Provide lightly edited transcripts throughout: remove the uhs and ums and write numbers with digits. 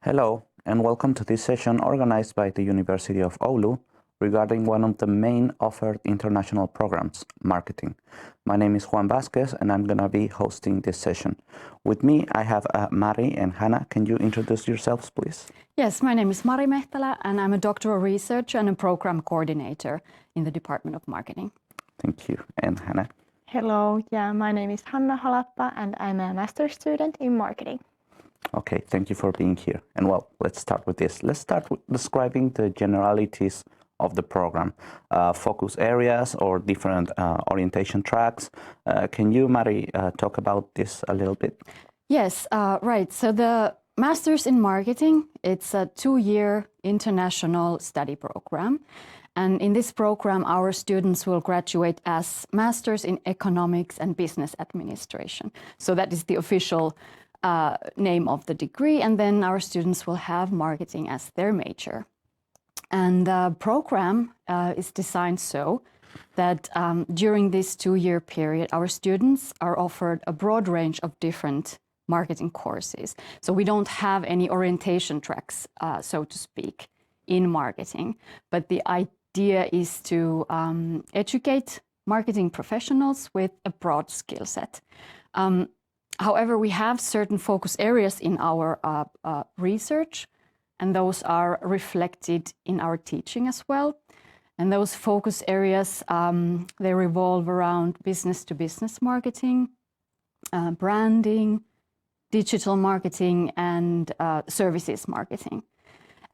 Hello, and welcome to this session organized by the University of Oulu regarding one of the main offered international programs, marketing. My name is Juan Vasquez, and I'm going to be hosting this session. With me, I have Mari and Hannah. Can you introduce yourselves, please? Yes, my name is Mari Mehtälä, and I'm a doctoral researcher and a program coordinator in the Department of Marketing. Thank you. And Hannah? Hello, my name is Hanna Halappa, and I'm a master's student in marketing. Okay, thank you for being here. And well, let's start with this. Let's start with describing the generalities of the program, focus areas or different orientation tracks. Can you, Mari, talk about this a little bit? Yes, right. So the Masters in Marketing, it's a 2-year international study program. And in this program, our students will graduate as Masters in Economics and Business Administration. So that is the official name of the degree. And then our students will have marketing as their major. And the program is designed so that during this 2-year period, our students are offered a broad range of different marketing courses. So we don't have any orientation tracks, so to speak, in marketing. But the idea is to educate marketing professionals with a broad skill set. However, we have certain focus areas in our research, and those are reflected in our teaching as well. And those focus areas, they revolve around business-to-business marketing, branding, digital marketing, and services marketing.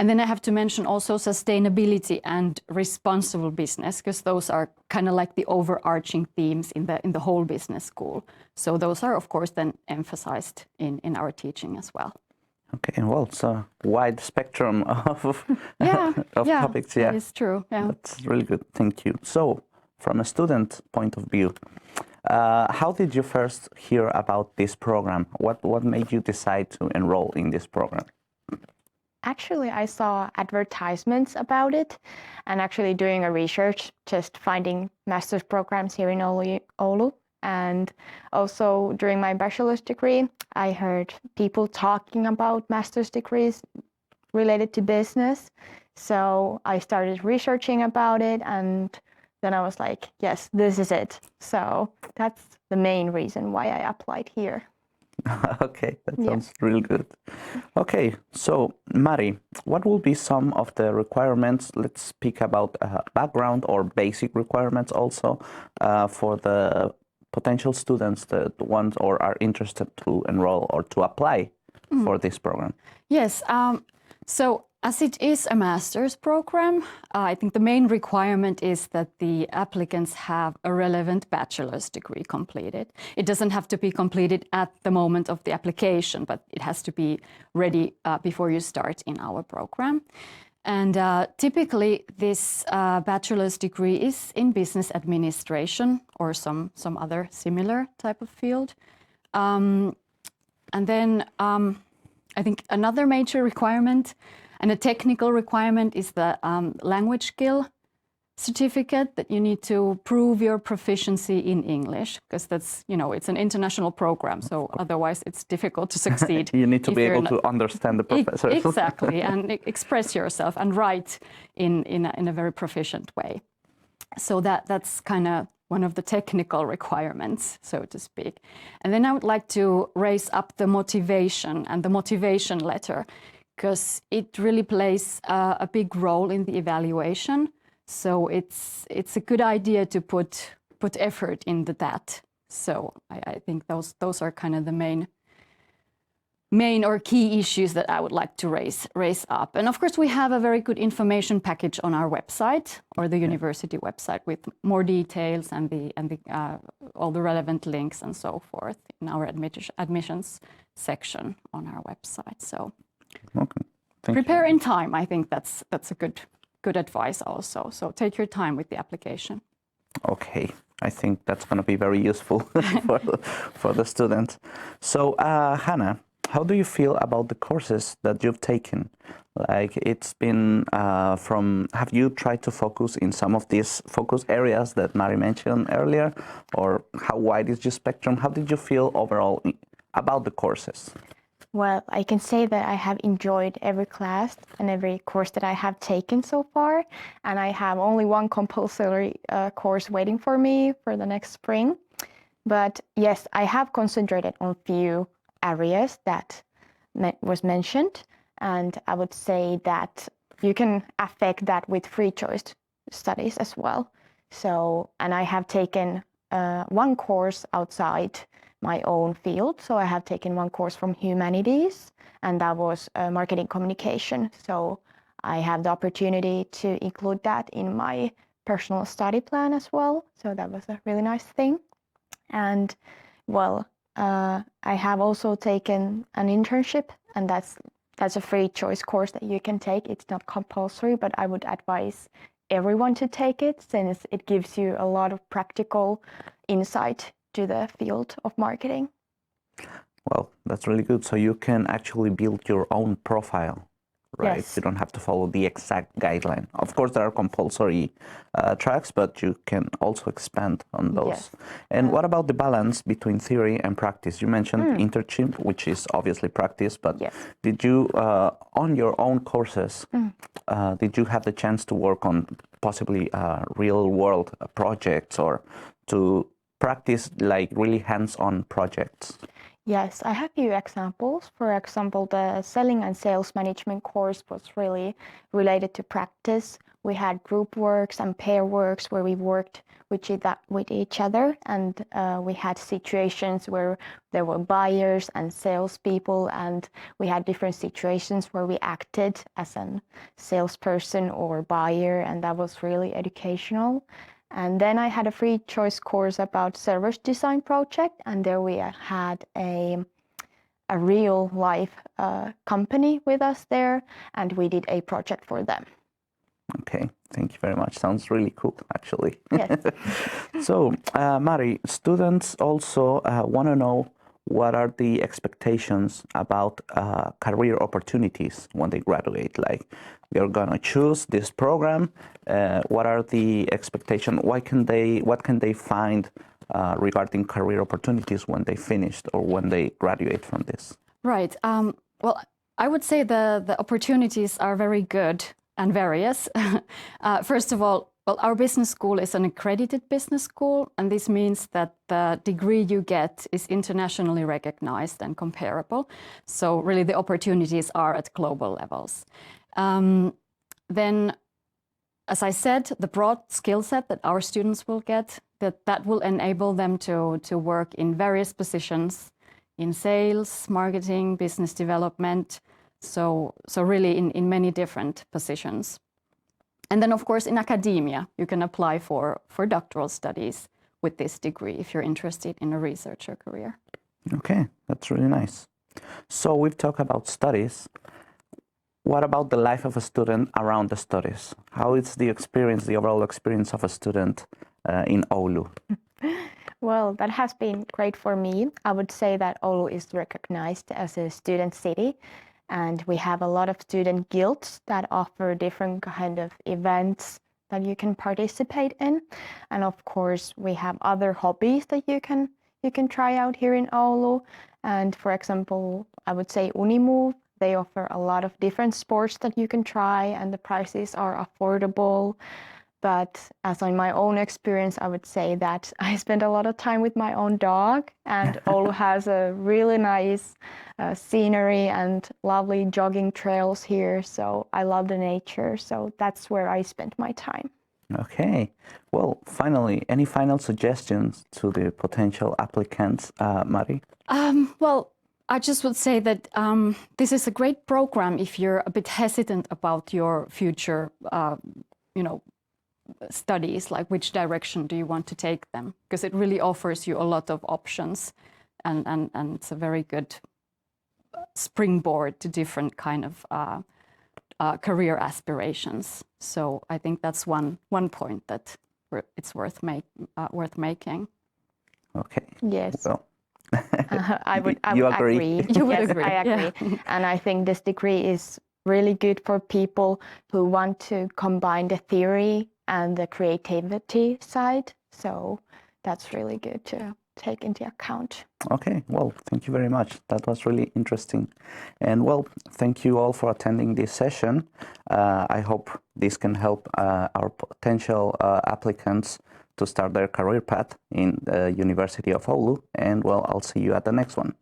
And then I have to mention also sustainability and responsible business, because those are kind of like the overarching themes in the whole business school. So those are, of course, then emphasized in our teaching as well. Okay, well, it's a wide spectrum of topics. Yeah, that is true. Yeah. That's really good. Thank you. So, from a student point of view, how did you first hear about this program? What made you decide to enroll in this program? Actually, I saw advertisements about it, and actually doing a research, just finding master's programs here in Oulu. And also during my bachelor's degree, I heard people talking about master's degrees related to business. So I started researching about it, and then I was like, yes, this is it. So that's the main reason why I applied here. Okay, that sounds really good. Okay, so Mari, what will be some of the requirements? Let's speak about background or basic requirements also for the potential students that want or are interested to enroll or to apply for this program. Yes, so as it is a master's program, I think the main requirement is that the applicants have a relevant bachelor's degree completed. It doesn't have to be completed at the moment of the application, but it has to be ready before you start in our program. And typically, this bachelor's degree is in business administration or some other similar type of field. And then I think another major requirement and a technical requirement is the language skill certificate, that you need to prove your proficiency in English, because that's, it's an international program, so otherwise it's difficult to succeed. You need to be able to understand the professors. Exactly, and express yourself and write in a very proficient way. So that's kind of one of the technical requirements, so to speak. And then I would like to raise up the motivation and the motivation letter, because it really plays a big role in the evaluation. So it's a good idea to put effort into that. So I think those are kind of the main or key issues that I would like to raise up. And of course, we have a very good information package on our website or the university website with more details and all the relevant links and so forth in our admissions section on our website. So prepare in time. I think that's a good advice also. So take your time with the application. Okay, I think that's going to be very useful for the students. So Hannah, how do you feel about the courses that you've taken? Like, it's been have you tried to focus in some of these focus areas that Mari mentioned earlier, or how wide is your spectrum? How did you feel overall about the courses? Well, I can say that I have enjoyed every class and every course that I have taken so far, and I have only one compulsory course waiting for me for the next spring. But yes, I have concentrated on few areas that was mentioned, and I would say that you can affect that with free choice studies as well. So, and I have taken one course outside my own field. So I have taken one course from humanities, and that was marketing communication. So I have the opportunity to include that in my personal study plan as well. So that was a really nice thing. And well, I have also taken an internship, and that's a free choice course that you can take. It's not compulsory, but I would advise everyone to take it, since it gives you a lot of practical insight to the field of marketing. Well, that's really good. So you can actually build your own profile, right? Yes. You don't have to follow the exact guideline. Of course, there are compulsory tracks, but you can also expand on those. Yes. And what about the balance between theory and practice? You mentioned internship, which is obviously practice, but Yes. did you, on your own courses, did you have the chance to work on possibly real-world projects or to practice like really hands-on projects? Yes, I have a few examples. For example, the selling and sales management course was really related to practice. We had group works and pair works where we worked with each other, and we had situations where there were buyers and salespeople, and we had different situations where we acted as a salesperson or buyer, and that was really educational. And then I had a free choice course about service design project, and there we had a real life company with us there, and we did a project for them. Okay, thank you very much. Sounds really cool, actually. Yes. So, Mari, students also want to know what are the expectations about career opportunities when they graduate? Like, they're gonna choose this program. What are the expectations? What can they find regarding career opportunities when they finished or when they graduate from this? Right. Well, I would say the opportunities are very good and various. First of all, well, our business school is an accredited business school, and this means that the degree you get is internationally recognized and comparable. So really the opportunities are at global levels. Then, as I said, the broad skill set that our students will get, that will enable them to work in various positions in sales, marketing, business development, so really in many different positions. And then, of course, in academia, you can apply for doctoral studies with this degree if you're interested in a researcher career. Okay, that's really nice. So we've talked about studies. What about the life of a student around the studies? How is the experience, the overall experience of a student in Oulu? Well, that has been great for me. I would say that Oulu is recognized as a student city, and we have a lot of student guilds that offer different kind of events that you can participate in. And of course, we have other hobbies that you can try out here in Oulu. And for example, I would say Unimove, they offer a lot of different sports that you can try, and the prices are affordable. But as on my own experience, I would say that I spend a lot of time with my own dog, and Oulu has a really nice scenery and lovely jogging trails here. So I love the nature. So that's where I spend my time. Okay. Well, finally, any final suggestions to the potential applicants, Mari? Well, I just would say that this is a great program if you're a bit hesitant about your future, studies, like which direction do you want to take them, because it really offers you a lot of options, and it's a very good springboard to different kind of career aspirations. So I think that's one point that it's worth making. Okay. Yes. Well, I would you agree. agree? You would Yes, agree, I agree. yeah. And I think this degree is really good for people who want to combine the theory and the creativity side. So that's really good too. Yeah. take into account. Okay, well, thank you very much. That was really interesting. And well, thank you all for attending this session. I hope this can help our potential applicants to start their career path in the University of Oulu. And well, I'll see you at the next one.